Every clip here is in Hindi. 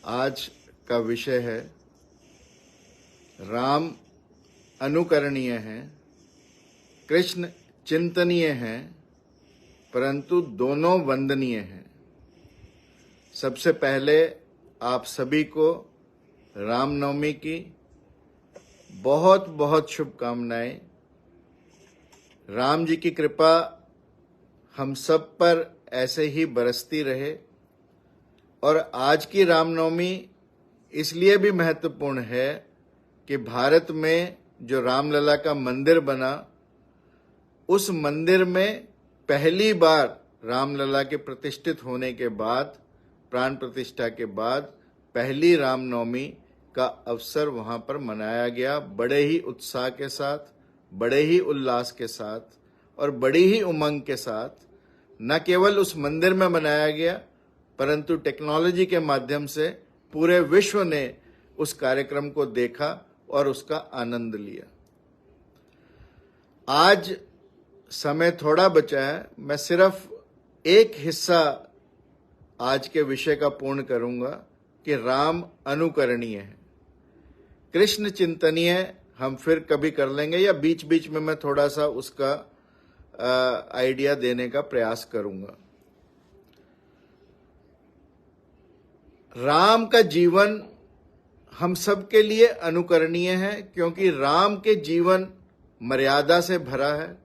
आज का विषय है राम अनुकरणीय हैं, कृष्ण चिंतनीय हैं, परंतु दोनों वंदनीय हैं। सबसे पहले आप सभी को रामनवमी की बहुत बहुत शुभकामनाएं। राम जी की कृपा हम सब पर ऐसे ही बरसती रहे। और आज की रामनवमी इसलिए भी महत्वपूर्ण है कि भारत में जो रामलला का मंदिर बना, उस मंदिर में पहली बार रामलला के प्रतिष्ठित होने के बाद, प्राण प्रतिष्ठा के बाद पहली रामनवमी का अवसर वहां पर मनाया गया, बड़े ही उत्साह के साथ, बड़े ही उल्लास के साथ और बड़ी ही उमंग के साथ। न केवल उस मंदिर में मनाया गया, परंतु टेक्नोलॉजी के माध्यम से पूरे विश्व ने उस कार्यक्रम को देखा और उसका आनंद लिया। आज समय थोड़ा बचा है, मैं सिर्फ एक हिस्सा आज के विषय का पूर्ण करूंगा कि राम अनुकरणीय है, कृष्ण चिंतनीय हम फिर कभी कर लेंगे, या बीच बीच में मैं थोड़ा सा उसका आइडिया देने का प्रयास करूंगा। राम का जीवन हम सब के लिए अनुकरणीय है, क्योंकि राम के जीवन मर्यादा से भरा है।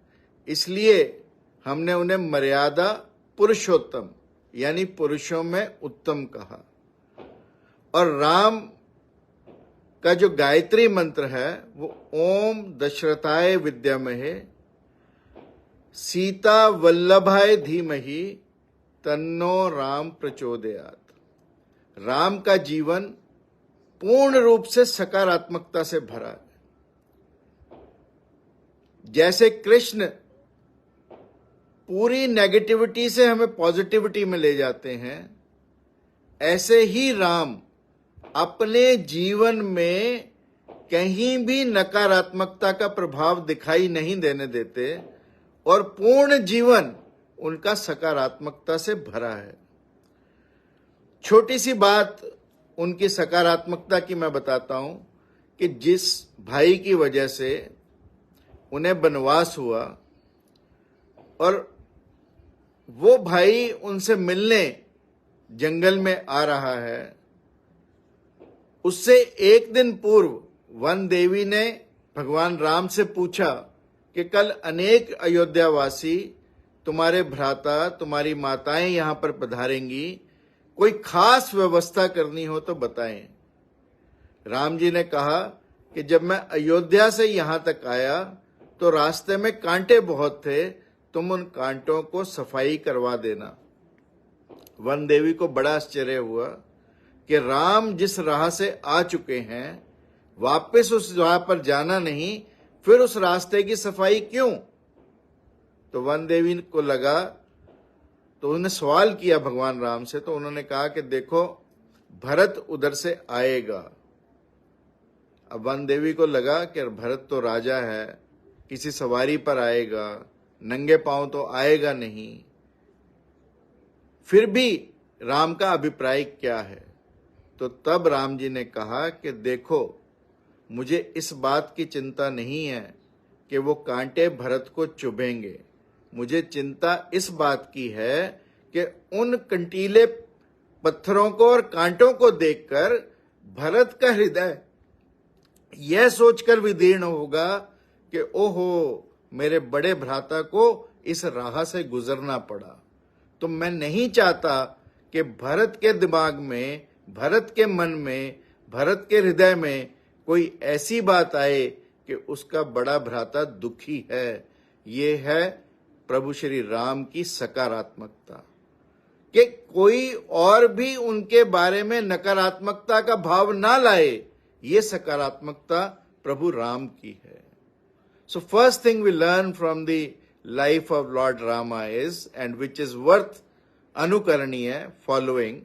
इसलिए हमने उन्हें मर्यादा पुरुषोत्तम यानी पुरुषों में उत्तम कहा। और राम का जो गायत्री मंत्र है वो ओम दशरथाय विद्यामहे सीता वल्लभाय धीमहि तन्नो राम प्रचोदयात्। राम का जीवन पूर्ण रूप से सकारात्मकता से भरा है। जैसे कृष्ण पूरी नेगेटिविटी से हमें पॉजिटिविटी में ले जाते हैं, ऐसे ही राम अपने जीवन में कहीं भी नकारात्मकता का प्रभाव दिखाई नहीं देने देते और पूर्ण जीवन उनका सकारात्मकता से भरा है। छोटी सी बात उनकी सकारात्मकता की मैं बताता हूं कि जिस भाई की वजह से उन्हें वनवास हुआ और वो भाई उनसे मिलने जंगल में आ रहा है, उससे एक दिन पूर्व वन देवी ने भगवान राम से पूछा कि कल अनेक अयोध्यावासी, तुम्हारे भ्राता, तुम्हारी माताएं यहां पर पधारेंगी, कोई खास व्यवस्था करनी हो तो बताएं। राम जी ने कहा कि जब मैं अयोध्या से यहां तक आया तो रास्ते में कांटे बहुत थे, तुम उन कांटों को सफाई करवा देना। वन देवी को बड़ा आश्चर्य हुआ कि राम जिस राह से आ चुके हैं वापस उस राह पर जाना नहीं, फिर उस रास्ते की सफाई क्यों? तो वन देवी को लगा, तो उन्होंने सवाल किया भगवान राम से। तो उन्होंने कहा कि देखो, भरत उधर से आएगा। अब वन देवी को लगा कि भरत तो राजा है, किसी सवारी पर आएगा, नंगे पांव तो आएगा नहीं। फिर भी राम का अभिप्राय क्या है? तो तब राम जी ने कहा कि देखो, मुझे इस बात की चिंता नहीं है कि वो कांटे भरत को चुभेंगे। मुझे चिंता इस बात की है कि उन कंटीले पत्थरों को और कांटों को देखकर भरत का हृदय यह सोचकर विदीर्ण होगा कि ओहो, मेरे बड़े भ्राता को इस राह से गुजरना पड़ा। तो मैं नहीं चाहता कि भरत के दिमाग में, भरत के मन में, भरत के हृदय में कोई ऐसी बात आए कि उसका बड़ा भ्राता दुखी है। ये है प्रभु श्री राम की सकारात्मकता, कि कोई और भी उनके बारे में नकारात्मकता का भाव ना लाए। ये सकारात्मकता प्रभु राम की है। So first thing we learn from the life of lord Rama is, and which is worth अनुकरणीय following,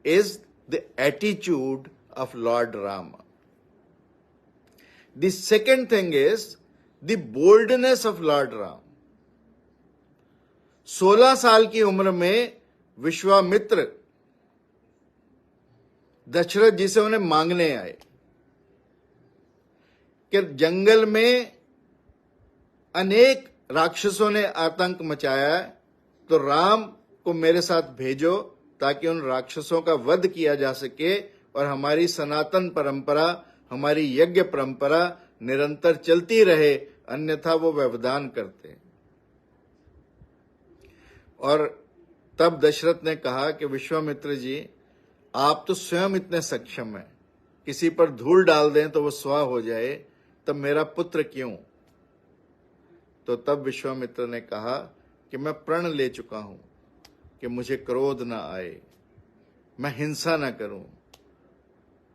is the attitude of lord Rama. The second thing is the boldness of Lord Ram. 16 साल की उम्र में विश्वामित्र दशरथ जी से उन्हें मांगने आए कि जंगल में अनेक राक्षसों ने आतंक मचाया है, तो राम को मेरे साथ भेजो ताकि उन राक्षसों का वध किया जा सके और हमारी सनातन परंपरा, हमारी यज्ञ परंपरा निरंतर चलती रहे, अन्यथा वो व्यवधान करते हैं। और तब दशरथ ने कहा कि विश्वामित्र जी, आप तो स्वयं इतने सक्षम हैं, किसी पर धूल डाल दें तो वो स्वाह हो जाए, तब मेरा पुत्र क्यों? तो तब विश्वामित्र ने कहा कि मैं प्रण ले चुका हूं कि मुझे क्रोध ना आए, मैं हिंसा ना करूं,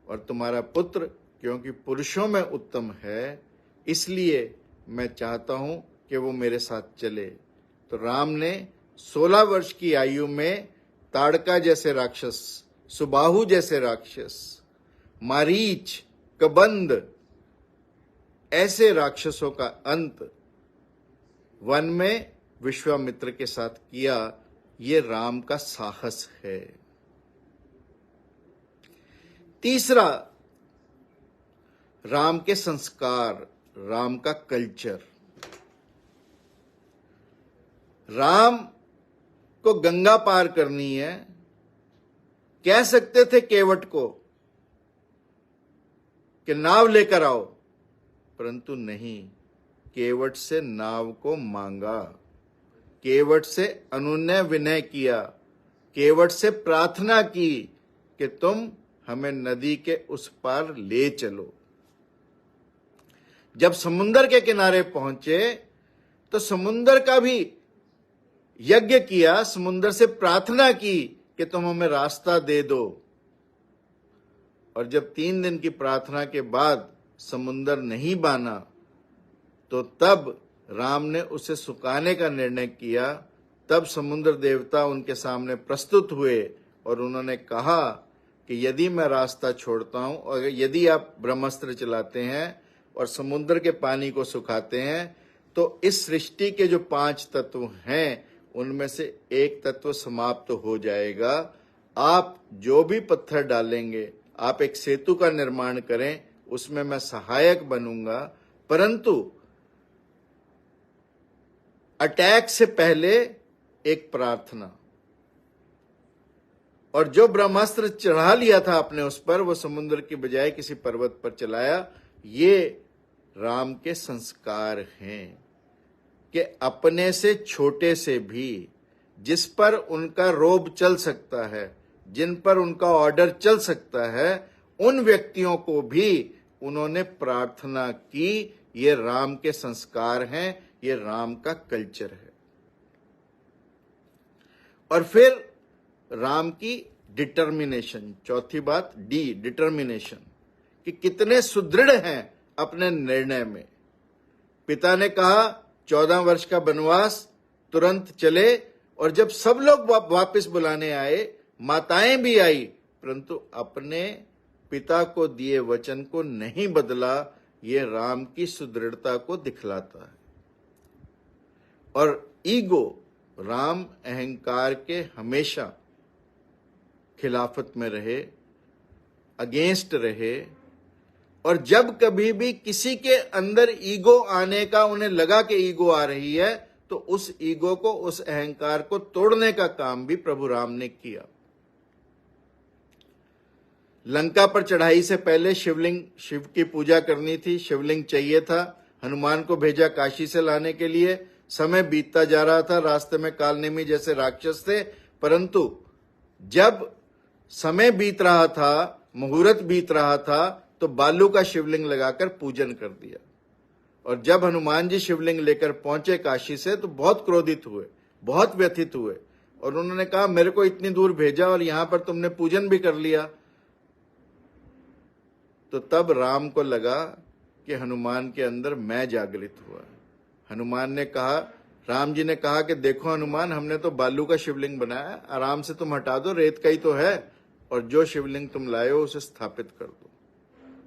और तुम्हारा पुत्र क्योंकि पुरुषों में उत्तम है, इसलिए मैं चाहता हूं कि वो मेरे साथ चले। तो राम ने 16 वर्ष की आयु में ताड़का जैसे राक्षस, सुबाहु जैसे राक्षस, मारीच, कबंध ऐसे राक्षसों का अंत वन में विश्वामित्र के साथ किया। ये राम का साहस है। तीसरा, राम के संस्कार, राम का कल्चर। राम को गंगा पार करनी है, कह सकते थे केवट को कि नाव लेकर आओ, परंतु नहीं, केवट से नाव को मांगा, केवट से अनुनय विनय किया, केवट से प्रार्थना की कि तुम हमें नदी के उस पार ले चलो। जब समुंदर के किनारे पहुंचे तो समुंदर का भी यज्ञ किया, समुंदर से प्रार्थना की कि तुम हमें रास्ता दे दो। और जब 3 दिन की प्रार्थना के बाद समुंदर नहीं बाना, तो तब राम ने उसे सुखाने का निर्णय किया। तब समुद्र देवता उनके सामने प्रस्तुत हुए और उन्होंने कहा कि यदि मैं रास्ता छोड़ता हूं और यदि आप ब्रह्मास्त्र चलाते हैं और समुद्र के पानी को सुखाते हैं, तो इस सृष्टि के जो 5 तत्व हैं उनमें से एक तत्व समाप्त हो जाएगा। आप जो भी पत्थर डालेंगे, आप एक सेतु का निर्माण करें, उसमें मैं सहायक बनूंगा, परंतु अटैक से पहले एक प्रार्थना। और जो ब्रह्मास्त्र चढ़ा लिया था अपने उस पर, वो समुद्र की बजाय किसी पर्वत पर चलाया। ये राम के संस्कार हैं कि अपने से छोटे से भी जिस पर उनका रोब चल सकता है, जिन पर उनका ऑर्डर चल सकता है, उन व्यक्तियों को भी उन्होंने प्रार्थना की। ये राम के संस्कार हैं, ये राम का कल्चर है। और फिर राम की डिटर्मिनेशन, चौथी बात डी, डिटर्मिनेशन, कि कितने सुदृढ़ हैं अपने निर्णय में। पिता ने कहा 14 वर्ष का वनवास, तुरंत चले, और जब सब लोग वापस बुलाने आए, माताएं भी आई, परंतु अपने पिता को दिए वचन को नहीं बदला। ये राम की सुदृढ़ता को दिखलाता है। और ईगो, राम अहंकार के हमेशा खिलाफत में रहे, अगेंस्ट रहे, और जब कभी भी किसी के अंदर ईगो आने का उन्हें लगा कि ईगो आ रही है, तो उस ईगो को, उस अहंकार को तोड़ने का काम भी प्रभु राम ने किया। लंका पर चढ़ाई से पहले शिव की पूजा करनी थी, शिवलिंग चाहिए था। हनुमान को भेजा काशी से लाने के लिए। समय बीतता जा रहा था, रास्ते में कालनेमी जैसे राक्षस थे, परंतु जब समय बीत रहा था, मुहूर्त बीत रहा था, तो बालू का शिवलिंग लगाकर पूजन कर दिया। और जब हनुमान जी शिवलिंग लेकर पहुंचे काशी से, तो बहुत क्रोधित हुए, बहुत व्यथित हुए, और उन्होंने कहा मेरे को इतनी दूर भेजा और यहां पर तुमने पूजन भी कर लिया। तो तब राम को लगा कि हनुमान के अंदर मैं जागृत हुआ। हनुमान ने कहा, राम जी ने कहा कि देखो हनुमान, हमने तो बालू का शिवलिंग बनाया, आराम से तुम हटा दो, रेत का ही तो है, और जो शिवलिंग तुम लाए हो उसे स्थापित कर दो।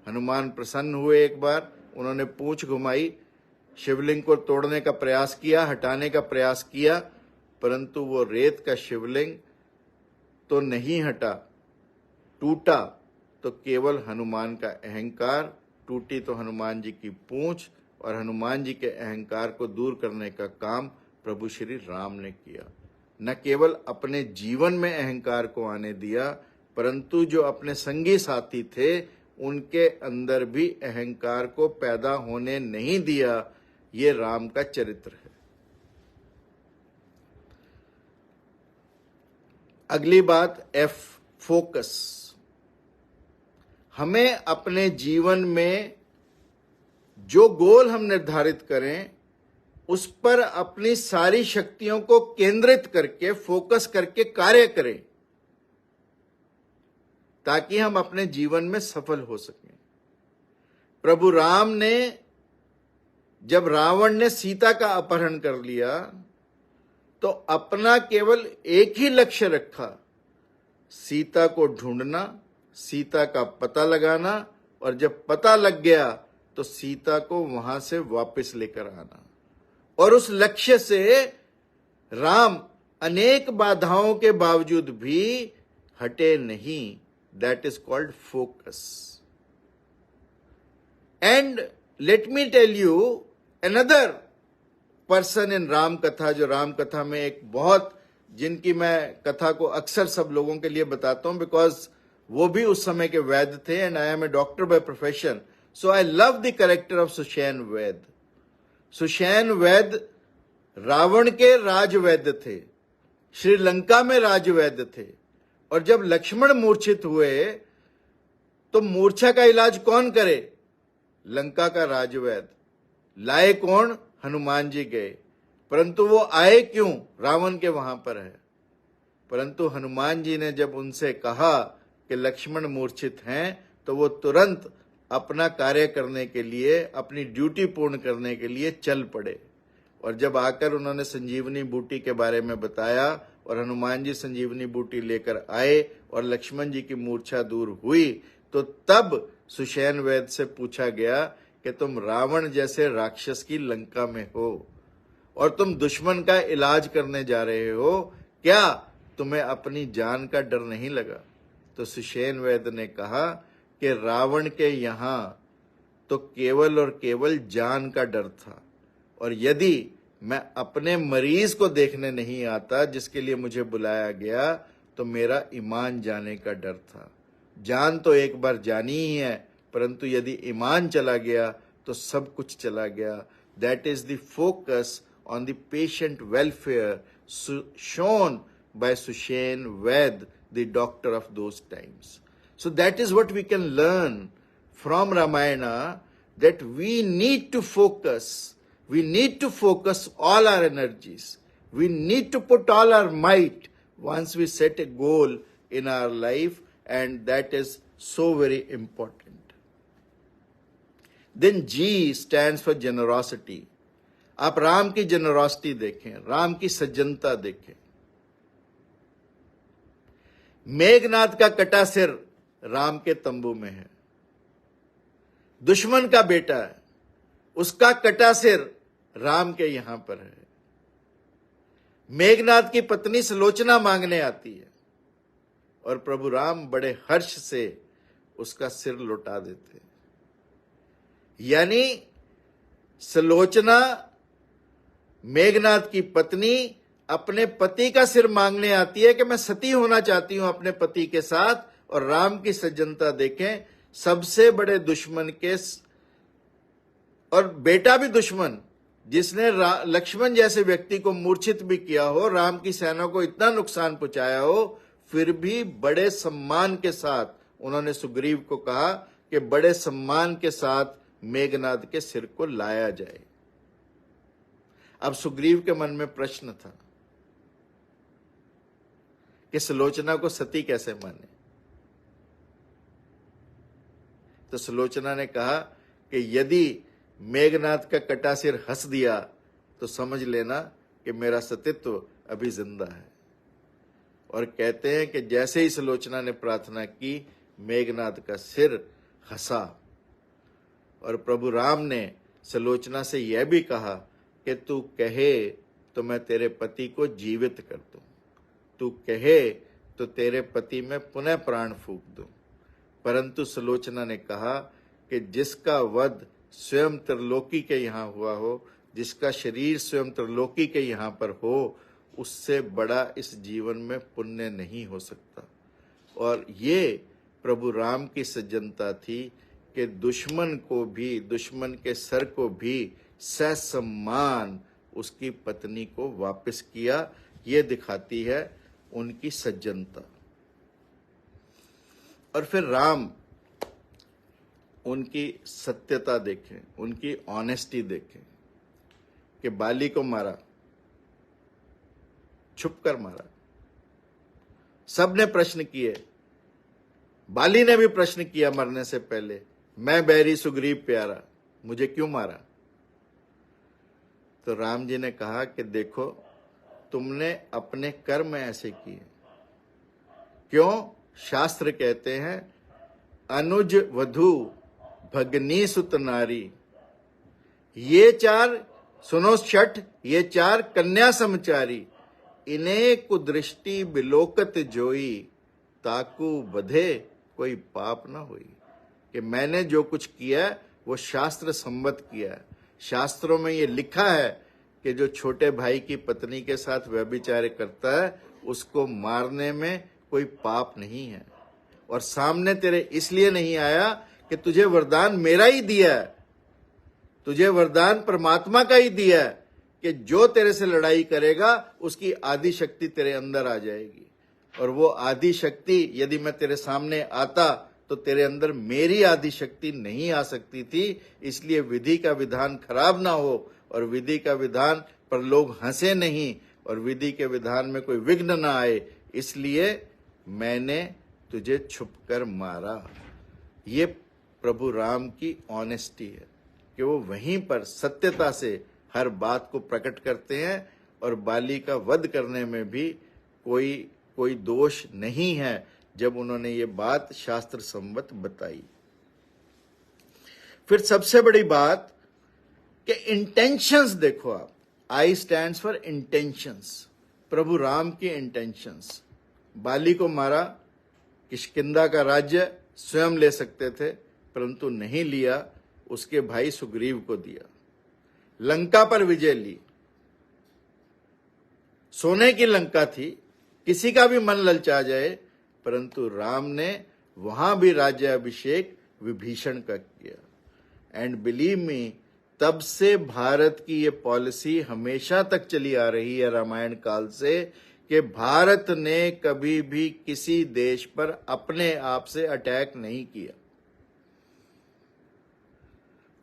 हनुमान प्रसन्न हुए। एक बार उन्होंने पूंछ घुमाई, शिवलिंग को तोड़ने का प्रयास किया, हटाने का प्रयास किया, परंतु वो रेत का शिवलिंग तो नहीं हटा, टूटा, तो केवल हनुमान का अहंकार, टूटी तो हनुमान जी की पूंछ, और हनुमान जी के अहंकार को दूर करने का काम प्रभु श्री राम ने किया। न केवल अपने जीवन में अहंकार को आने दिया, परंतु जो अपने संगी साथी थे उनके अंदर भी अहंकार को पैदा होने नहीं दिया। ये राम का चरित्र है। अगली बात एफ, फोकस। हमें अपने जीवन में जो गोल हम निर्धारित करें उस पर अपनी सारी शक्तियों को केंद्रित करके, फोकस करके कार्य करें, ताकि हम अपने जीवन में सफल हो सकें। प्रभु राम ने, जब रावण ने सीता का अपहरण कर लिया, तो अपना केवल एक ही लक्ष्य रखा, सीता को ढूंढना, सीता का पता लगाना, और जब पता लग गया तो सीता को वहां से वापस लेकर आना। और उस लक्ष्य से राम अनेक बाधाओं के बावजूद भी हटे नहीं। That is called focus. And let me tell you another person in Ram Katha, जो राम कथा में एक बहुत, जिनकी मैं कथा को अक्सर सब लोगों के लिए बताता हूं, बिकॉज वो भी उस समय के वैद्य थे, and I am a doctor by profession, so I love the character of Sushen Vaidya. Sushen वैद्य रावण के राजवैद्य थे, श्रीलंका में राजवैद्य थे, और जब लक्ष्मण मूर्छित हुए तो मूर्छा का इलाज कौन करे? लंका का राजवैद्य। लाए कौन? हनुमान जी गए। परंतु वो आए क्यों? रावण के वहां पर है। परंतु हनुमान जी ने जब उनसे कहा कि लक्ष्मण मूर्छित हैं, तो वो तुरंत अपना कार्य करने के लिए, अपनी ड्यूटी पूर्ण करने के लिए चल पड़े। और जब आकर उन्होंने संजीवनी बूटी के बारे में बताया और हनुमान जी संजीवनी बूटी लेकर आए और लक्ष्मण जी की मूर्छा दूर हुई, तो तब सुषेण वैद्य से पूछा गया कि तुम रावण जैसे राक्षस की लंका में हो और तुम दुश्मन का इलाज करने जा रहे हो, क्या तुम्हें अपनी जान का डर नहीं लगा? तो सुषेण वैद्य ने कहा कि रावण के यहां तो केवल और केवल जान का डर था, और यदि मैं अपने मरीज को देखने नहीं आता जिसके लिए मुझे बुलाया गया, तो मेरा ईमान जाने का डर था। जान तो एक बार जानी ही है, परंतु यदि ईमान चला गया तो सब कुछ चला गया। That is the focus on the patient welfare shown by Sushen Vaid, the doctor of those times. So that is what we can learn from Ramayana, that we need to focus. We need to focus all our energies. We need to put all our might once we set a goal in our life, and that is so very important. Then G stands for generosity. आप राम की जेनरोसिटी देखें, राम की सज्जनता देखें। मेघनाद का कटा सिर राम के तंबू में है, दुश्मन का बेटा है, उसका कटा सिर राम के यहां पर है। मेघनाद की पत्नी सुलोचना मांगने आती है और प्रभु राम बड़े हर्ष से उसका सिर लौटा देते हैं। यानी सुलोचना, मेघनाद की पत्नी, अपने पति का सिर मांगने आती है कि मैं सती होना चाहती हूं अपने पति के साथ। और राम की सज्जनता देखें, सबसे बड़े दुश्मन के, और बेटा भी दुश्मन, जिसने लक्ष्मण जैसे व्यक्ति को मूर्छित भी किया हो, राम की सेना को इतना नुकसान पहुंचाया हो, फिर भी बड़े सम्मान के साथ उन्होंने सुग्रीव को कहा कि बड़े सम्मान के साथ मेघनाद के सिर को लाया जाए। अब सुग्रीव के मन में प्रश्न था कि सुलोचना को सती कैसे माने। तो सुलोचना ने कहा कि यदि मेघनाद का कटा सिर हंस दिया तो समझ लेना कि मेरा सतीत्व अभी जिंदा है। और कहते हैं कि जैसे ही सुलोचना ने प्रार्थना की, मेघनाद का सिर हंसा। और प्रभु राम ने सुलोचना से यह भी कहा कि तू कहे तो मैं तेरे पति को जीवित कर दूं, तू कहे तो तेरे पति में पुनः प्राण फूंक दूं। परंतु सुलोचना ने कहा कि जिसका वध स्वयं त्रिलोकी के यहाँ हुआ हो, जिसका शरीर स्वयं त्रिलोकी के यहाँ पर हो, उससे बड़ा इस जीवन में पुण्य नहीं हो सकता। और ये प्रभु राम की सज्जनता थी कि दुश्मन को भी, दुश्मन के सर को भी ससम्मान उसकी पत्नी को वापस किया। ये दिखाती है उनकी सज्जनता। और फिर राम उनकी सत्यता देखें, उनकी ऑनेस्टी देखें कि बाली को मारा, छुप कर मारा। सबने प्रश्न किए, बाली ने भी प्रश्न किया मरने से पहले, मैं बैरी सुग्रीव प्यारा, मुझे क्यों मारा? तो राम जी ने कहा कि देखो, तुमने अपने कर्म ऐसे किए। क्यों? शास्त्र कहते हैं, अनुज वधु भगनी सुत नारी, ये चार, सुनो छठ, ये चार कन्या समचारी, इन्हें कुदृष्टि बिलोकत जोई, ताकू बधे कोई पाप ना होई। कि मैंने जो कुछ किया वो शास्त्र सम्मत किया है। शास्त्रों में ये लिखा है कि जो छोटे भाई की पत्नी के साथ व्यभिचार करता है उसको मारने में कोई पाप नहीं है। और सामने तेरे इसलिए नहीं आया कि तुझे वरदान मेरा ही दिया है, तुझे वरदान परमात्मा का ही दिया है कि जो तेरे से लड़ाई करेगा उसकी आदि शक्ति तेरे अंदर आ जाएगी। और वो आदि शक्ति यदि मैं तेरे सामने आता तो तेरे अंदर मेरी आदि शक्ति नहीं आ सकती थी। इसलिए विधि का विधान खराब ना हो और विधि का विधान पर लोग हंसे नहीं और विधि के विधान में कोई विघ्न ना आए, इसलिए मैंने तुझे छुपकर मारा। ये प्रभु राम की ऑनेस्टी है कि वो वहीं पर सत्यता से हर बात को प्रकट करते हैं और बाली का वध करने में भी कोई दोष नहीं है जब उन्होंने ये बात शास्त्र सम्मत बताई। फिर सबसे बड़ी बात कि इंटेंशंस देखो आप, आई स्टैंड्स फॉर इंटेंशंस, प्रभु राम की इंटेंशंस। बाली को मारा, किष्किंधा का राज्य स्वयं ले सकते थे परंतु नहीं लिया, उसके भाई सुग्रीव को दिया। लंका पर विजय ली, सोने की लंका थी, किसी का भी मन ललचा जाए, परंतु राम ने वहां भी राज्याभिषेक विभीषण का किया। एंड बिलीव मी, तब से भारत की ये पॉलिसी हमेशा तक चली आ रही है रामायण काल से कि भारत ने कभी भी किसी देश पर अपने आप से अटैक नहीं किया।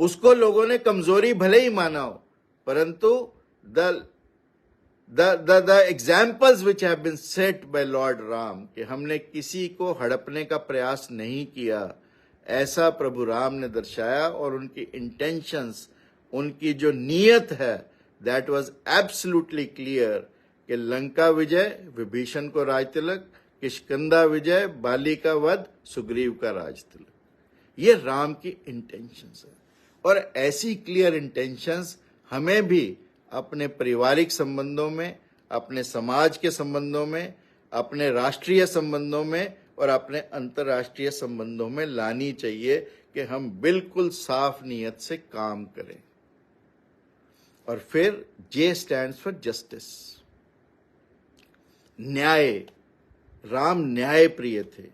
उसको लोगों ने कमजोरी भले ही माना हो, परंतु the examples which have been set by Lord Ram कि हमने किसी को हड़पने का प्रयास नहीं किया, ऐसा प्रभु राम ने दर्शाया। और उनकी इंटेंशंस, उनकी जो नीयत है, that was absolutely clear कि लंका विजय, विभीषण को राज तिलक, किष्किंधा विजय, बाली का वध, सुग्रीव का राज तिलक, ये राम की इंटेंशंस है। और ऐसी क्लियर इंटेंशंस हमें भी अपने पारिवारिक संबंधों में, अपने समाज के संबंधों में, अपने राष्ट्रीय संबंधों में और अपने अंतर्राष्ट्रीय संबंधों में लानी चाहिए कि हम बिल्कुल साफ नीयत से काम करें। और फिर जे स्टैंड्स फॉर जस्टिस, न्याय। राम न्याय प्रिय थे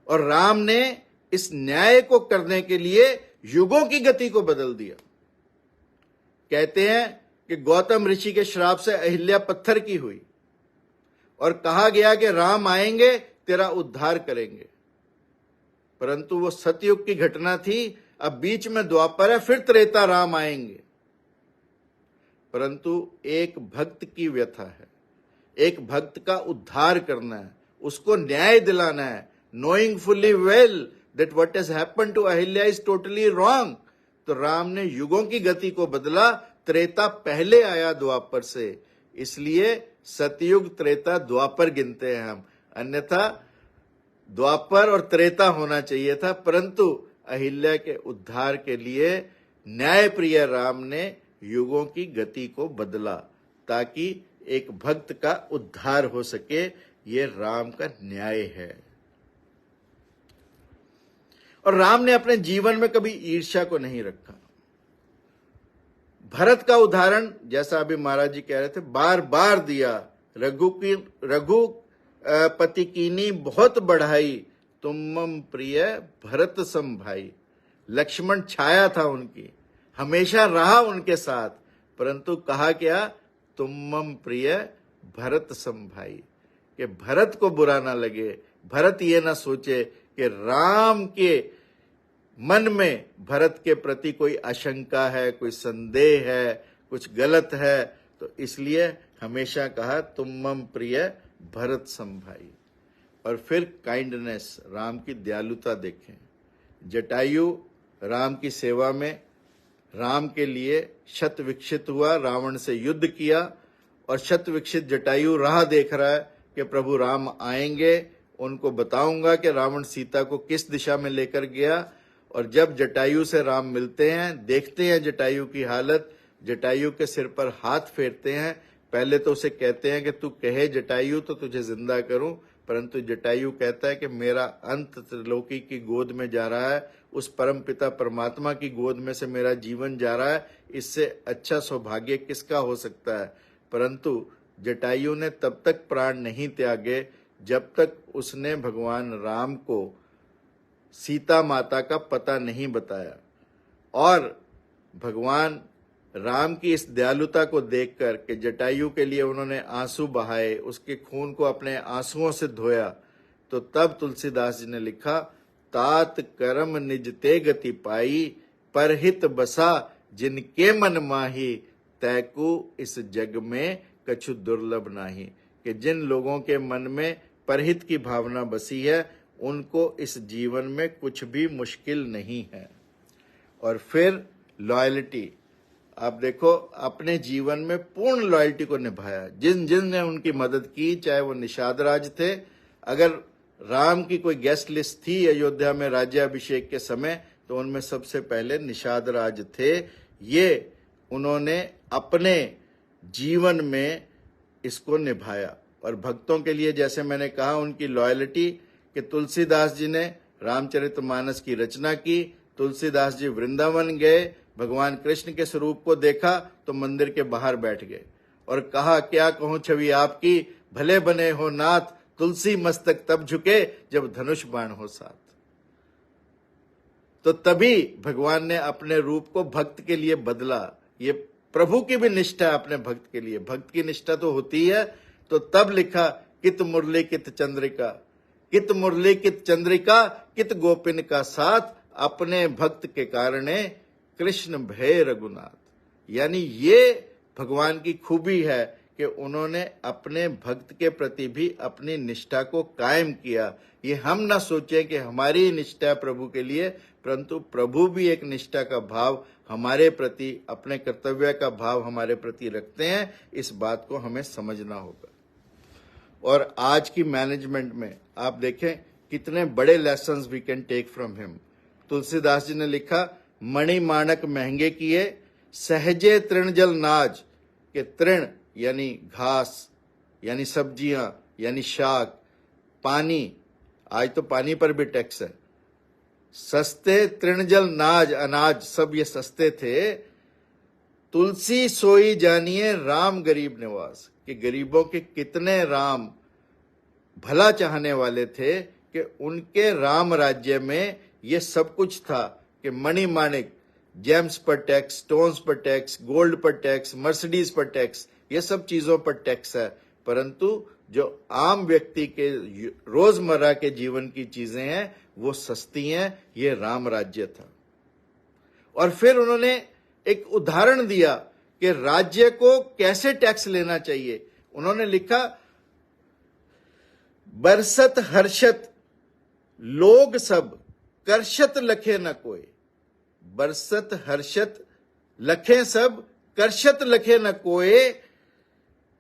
और राम ने इस न्याय को करने के लिए युगों की गति को बदल दिया। कहते हैं कि गौतम ऋषि के श्राप से अहिल्या पत्थर की हुई और कहा गया कि राम आएंगे, तेरा उद्धार करेंगे, परंतु वो सतयुग की घटना थी। अब बीच में द्वापर है, फिर त्रेता, राम आएंगे। परंतु एक भक्त की व्यथा है, एक भक्त का उद्धार करना है, उसको न्याय दिलाना है, knowing fully well that what has happened to Ahilya is totally wrong. तो राम ने युगों की गति को बदला। त्रेता पहले आया द्वापर से, इसलिए सतयुग, त्रेता, द्वापर गिनते हैं हम, अन्यथा द्वापर और त्रेता होना चाहिए था। परंतु अहिल्या के उद्धार के लिए न्यायप्रिय राम ने युगों की गति को बदला ताकि एक भक्त का उद्धार हो सके। ये राम का न्याय है। और राम ने अपने जीवन में कभी ईर्ष्या को नहीं रखा। भरत का उदाहरण जैसा अभी महाराज जी कह रहे थे बार बार दिया। रघुपति कीनी बहुत बढ़ाई, तुम प्रिय भरत सम भाई। लक्ष्मण छाया था उनकी, हमेशा रहा उनके साथ, परंतु कहा क्या, तुम प्रिय भरत सम भाई, कि भरत को बुरा ना लगे, भरत ये ना सोचे कि राम के मन में भरत के प्रति कोई आशंका है, कोई संदेह है, कुछ गलत है, तो इसलिए हमेशा कहा तुम प्रिय भरत सम भाई। और फिर काइंडनेस, राम की दयालुता देखें। जटायु राम की सेवा में राम के लिए शत विकसित हुआ, रावण से युद्ध किया, और शत विकसित जटायु राह देख रहा है कि प्रभु राम आएंगे, उनको बताऊंगा कि रावण सीता को किस दिशा में लेकर गया। और जब जटायु से राम मिलते हैं, देखते हैं जटायु की हालत, जटायु के सिर पर हाथ फेरते हैं। पहले तो उसे कहते हैं कि तू कहे जटायु तो तुझे जिंदा करूं, परंतु जटायु कहता है कि मेरा अंत त्रिलोकी की गोद में जा रहा है, उस परम पिता परमात्मा की गोद में से मेरा जीवन जा रहा है, इससे अच्छा सौभाग्य किसका हो सकता है। परंतु जटायु ने तब तक प्राण नहीं त्यागे जब तक उसने भगवान राम को सीता माता का पता नहीं बताया। और भगवान राम की इस दयालुता को देखकर कि जटायु के लिए उन्होंने आंसू बहाए, उसके खून को अपने आंसुओं से धोया, तो तब तुलसीदास जी ने लिखा, तात करम निज ते गति पाई, परहित बसा जिनके मन माही, तैकू इस जग में कछु दुर्लभ नाही। कि जिन लोगों के मन में परहित की भावना बसी है, उनको इस जीवन में कुछ भी मुश्किल नहीं है। और फिर लॉयल्टी, आप देखो अपने जीवन में पूर्ण लॉयल्टी को निभाया। जिन जिन ने उनकी मदद की, चाहे वो निषाद राज थे, अगर राम की कोई गेस्ट लिस्ट थी अयोध्या में राज्याभिषेक के समय, तो उनमें सबसे पहले निषाद राज थे। ये उन्होंने अपने जीवन में इसको निभाया। और भक्तों के लिए जैसे मैंने कहा, उनकी लॉयल्टी, कि तुलसीदास जी ने रामचरितमानस की रचना की, तुलसीदास जी वृंदावन गए, भगवान कृष्ण के स्वरूप को देखा तो मंदिर के बाहर बैठ गए और कहा, क्या कहूं छवि आपकी, भले बने हो नाथ, तुलसी मस्तक तब झुके जब धनुष बाण हो साथ। तो तभी भगवान ने अपने रूप को भक्त के लिए बदला। ये प्रभु की भी निष्ठा अपने भक्त के लिए, भक्त की निष्ठा तो होती है। तो तब लिखा, कित मुरली कित चंद्रिका, कित मुरली कित चंद्रिका, कित गोपिन का साथ, अपने भक्त के कारणे कृष्ण भय रघुनाथ। यानी ये भगवान की खूबी है कि उन्होंने अपने भक्त के प्रति भी अपनी निष्ठा को कायम किया। ये हम ना सोचें कि हमारी निष्ठा प्रभु के लिए, परंतु प्रभु भी एक निष्ठा का भाव हमारे प्रति, अपने कर्तव्य का भाव हमारे प्रति रखते हैं। इस बात को हमें समझना होगा। और आज की मैनेजमेंट में आप देखें कितने बड़े lessons we can take from him. Tulsidas ji ने लिखा, मणि माणक महंगे किए, सहजे तृण जल नाज, के तृण यानी घास, यानी सब्जियां, यानी शाक, पानी, आज तो पानी पर भी टैक्स है, सस्ते तृण जल नाज, अनाज, सब ये सस्ते थे। तुलसी सोई जानिए राम गरीब निवास, कि गरीबों के कितने राम भला चाहने वाले थे, कि उनके राम राज्य में ये सब कुछ था कि मणि माणिक, जेम्स पर टैक्स, स्टोन्स पर टैक्स, गोल्ड पर टैक्स, मर्सिडीज पर टैक्स, ये सब चीजों पर टैक्स है, परंतु जो आम व्यक्ति के रोजमर्रा के जीवन की चीजें हैं वो सस्ती हैं। ये राम राज्य था। और फिर उन्होंने एक उदाहरण दिया कि राज्य को कैसे टैक्स लेना चाहिए। उन्होंने लिखा, बरसत हर्षत लोग सब, करशत लखे न कोई। बरसत हर्षत लखे सब, करशत लखे न कोय,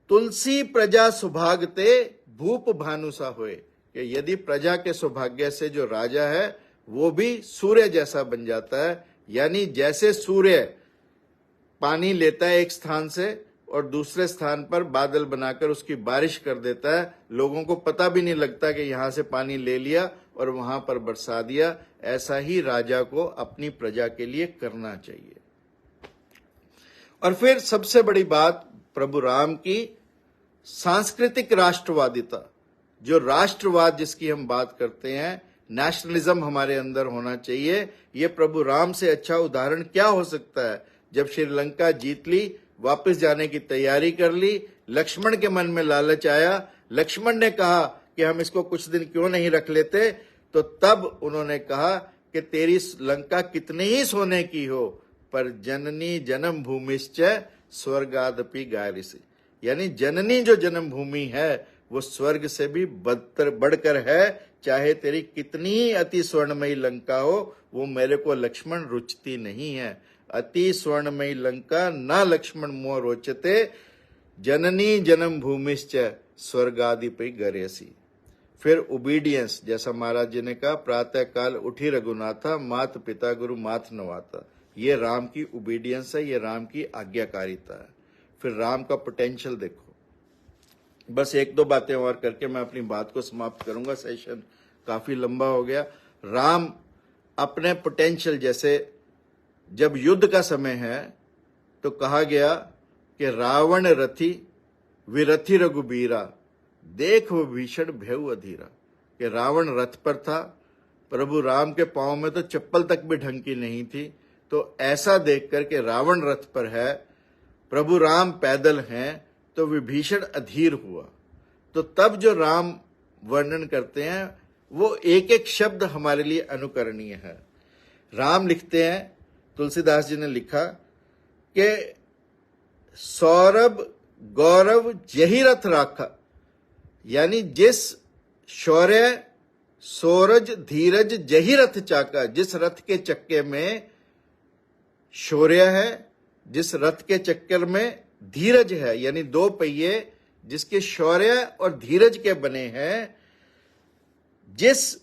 तुलसी प्रजा सुभागते भूप भानुसा होए। कि यदि प्रजा के सौभाग्य से जो राजा है वो भी सूर्य जैसा बन जाता है। यानी जैसे सूर्य पानी लेता है एक स्थान से और दूसरे स्थान पर बादल बनाकर उसकी बारिश कर देता है। लोगों को पता भी नहीं लगता कि यहां से पानी ले लिया और वहां पर बरसा दिया। ऐसा ही राजा को अपनी प्रजा के लिए करना चाहिए। और फिर सबसे बड़ी बात प्रभु राम की सांस्कृतिक राष्ट्रवादिता, जो राष्ट्रवाद जिसकी हम बात करते हैं, नेशनलिज्म हमारे अंदर होना चाहिए। ये प्रभु राम से अच्छा उदाहरण क्या हो सकता है। जब श्रीलंका जीत ली, वापस जाने की तैयारी कर ली, लक्ष्मण के मन में लालच आया। लक्ष्मण ने कहा कि हम इसको कुछ दिन क्यों नहीं रख लेते, तो तब उन्होंने कहा कि तेरी लंका कितने ही सोने की हो, पर जननी जन्म भूमिश्च स्वर्गादपि गारिसी, यानी जननी जो जन्म भूमि है वो स्वर्ग से भी बढ़कर है। चाहे तेरी कितनी ही अति स्वर्णमयी लंका हो, वो मेरे को लक्ष्मण रुचती नहीं है। अति स्वर्णमयी लंका ना लक्ष्मण मोह रोचते, जननी जन्म भूमिश्च स्वर्गादिपि गरेसी। फिर ओबीडियंस, जैसा महाराज जी ने कहा, प्रातः काल उठी रघुनाथा, मात पिता गुरु माथ नवाता। ये राम की ओबीडियंस है, ये राम की आज्ञाकारिता है। फिर राम का पोटेंशियल देखो। बस एक दो बातें और करके मैं अपनी बात को समाप्त करूंगा, सेशन काफी लंबा हो गया। राम अपने पोटेंशियल, जैसे जब युद्ध का समय है तो कहा गया कि रावण रथी विरथी रघुबीरा, देख विभीषण भयउ अधीरा, कि रावण रथ पर था, प्रभु राम के पांव में तो चप्पल तक भी ढंग की नहीं थी। तो ऐसा देखकर के रावण रथ पर है, प्रभु राम पैदल हैं, तो विभीषण अधीर हुआ। तो तब जो राम वर्णन करते हैं वो एक एक शब्द हमारे लिए अनुकरणीय है। राम लिखते हैं, तुलसीदास जी ने लिखा कि सौरभ गौरव जही रथ राखा, यानी जिस शौर्य सूरज धीरज जही रथ चाका, जिस रथ के चक्के में शौर्य है, जिस रथ के चक्कर में धीरज है, यानी दो पहिए जिसके शौर्य और धीरज के बने हैं, जिस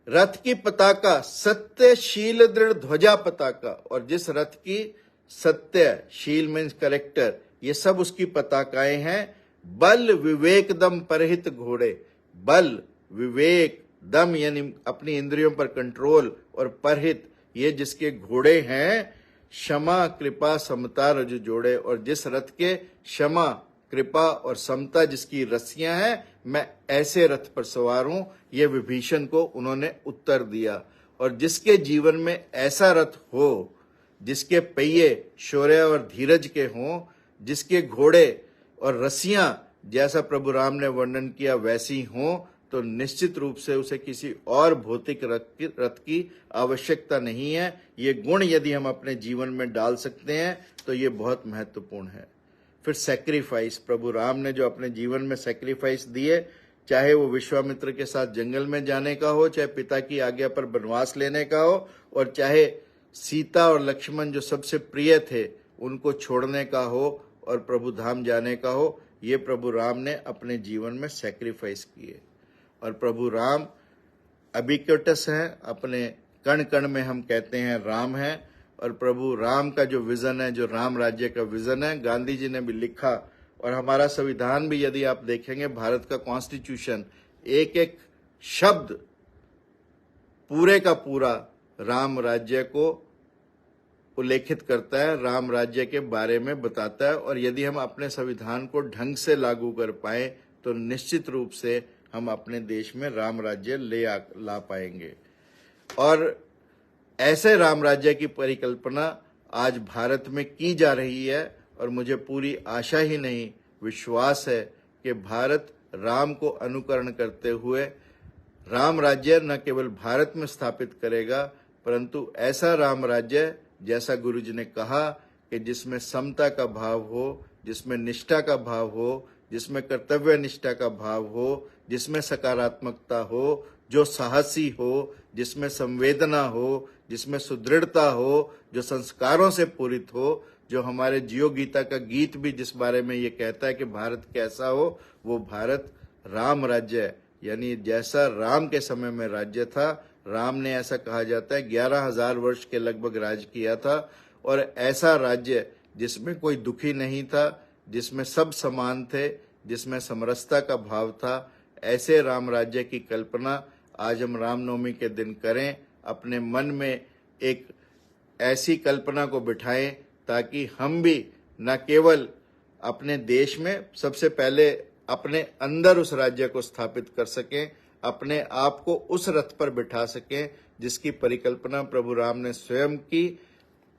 रथ की पताका सत्यशील दृढ़ ध्वजा पताका, और जिस रथ की सत्य, शील मीन्स करेक्टर, ये सब उसकी पताकाएं हैं। बल विवेक दम परहित घोड़े, बल विवेक दम यानी अपनी इंद्रियों पर कंट्रोल, और परहित ये जिसके घोड़े हैं, क्षमा कृपा समता रजु जोड़े, और जिस रथ के क्षमा कृपा और समता जिसकी रस्सियां हैं, मैं ऐसे रथ पर सवार हूं। ये विभीषण को उन्होंने उत्तर दिया। और जिसके जीवन में ऐसा रथ हो, जिसके पहिए शौर्य और धीरज के हों, जिसके घोड़े और रस्सियां जैसा प्रभु राम ने वर्णन किया वैसी हों, तो निश्चित रूप से उसे किसी और भौतिक रथ की आवश्यकता नहीं है। ये गुण यदि हम अपने जीवन में डाल सकते हैं तो ये बहुत महत्वपूर्ण है। फिर सैक्रिफाइस, प्रभु राम ने जो अपने जीवन में सैक्रिफाइस दिए, चाहे वो विश्वामित्र के साथ जंगल में जाने का हो, चाहे पिता की आज्ञा पर वनवास लेने का हो, और चाहे सीता और लक्ष्मण जो सबसे प्रिय थे उनको छोड़ने का हो और प्रभु धाम जाने का हो, ये प्रभु राम ने अपने जीवन में सैक्रिफाइस किए। और प्रभु राम अबिक्यूटस है, अपने कण कण में हम कहते हैं राम है। और प्रभु राम का जो विजन है, जो राम राज्य का विजन है, गांधी जी ने भी लिखा, और हमारा संविधान भी यदि आप देखेंगे, भारत का कॉन्स्टिट्यूशन एक एक शब्द पूरे का पूरा राम राज्य को उल्लेखित करता है, राम राज्य के बारे में बताता है। और यदि हम अपने संविधान को ढंग से लागू कर पाए तो निश्चित रूप से हम अपने देश में राम राज्य ला पाएंगे। और ऐसे राम राज्य की परिकल्पना आज भारत में की जा रही है, और मुझे पूरी आशा ही नहीं, विश्वास है कि भारत राम को अनुकरण करते हुए राम राज्य न केवल भारत में स्थापित करेगा, परंतु ऐसा राम राज्य जैसा गुरु जी ने कहा कि जिसमें समता का भाव हो, जिसमें निष्ठा का भाव हो, जिसमें कर्तव्य निष्ठा का भाव हो, जिसमें सकारात्मकता हो, जो साहसी हो, जिसमें संवेदना हो, जिसमें सुदृढ़ता हो, जो संस्कारों से पूरित हो, जो हमारे जियो गीता का गीत भी जिस बारे में ये कहता है कि भारत कैसा हो, वो भारत राम राज्य, यानी जैसा राम के समय में राज्य था। राम ने, ऐसा कहा जाता है, 11,000 वर्ष के लगभग राज किया था, और ऐसा राज्य जिसमें कोई दुखी नहीं था, जिसमें सब समान थे, जिसमें समरसता का भाव था, ऐसे राम राज्य की कल्पना आज हम रामनवमी के दिन करें। अपने मन में एक ऐसी कल्पना को बिठाएं ताकि हम भी न केवल अपने देश में सबसे पहले अपने अंदर उस राज्य को स्थापित कर सकें, अपने आप को उस रथ पर बिठा सकें जिसकी परिकल्पना प्रभु राम ने स्वयं की।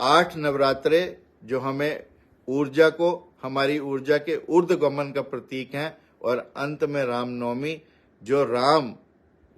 8 नवरात्रे जो हमें ऊर्जा को, हमारी ऊर्जा के ऊर्ध्वगमन का प्रतीक हैं, और अंत में रामनवमी जो राम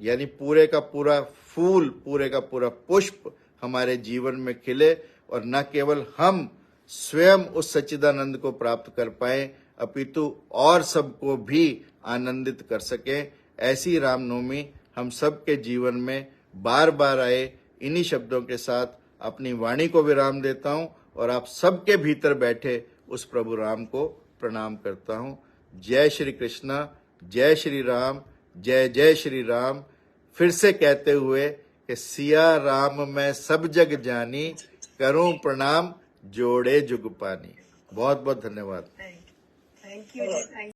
यानी पूरे का पूरा फूल, पूरे का पूरा पुष्प हमारे जीवन में खिले और न केवल हम स्वयं उस सच्चिदानंद को प्राप्त कर पाए अपितु और सबको भी आनंदित कर सके। ऐसी रामनवमी हम सबके जीवन में बार बार आए। इन्हीं शब्दों के साथ अपनी वाणी को विराम देता हूं और आप सबके भीतर बैठे उस प्रभु राम को प्रणाम करता हूं। जय श्री कृष्णा, जय श्री राम, जय जय श्री राम। फिर से कहते हुए कि सिया राम मैं सब जग जानी, करूं प्रणाम जोड़े जुग पानी। बहुत बहुत धन्यवाद। Thank you.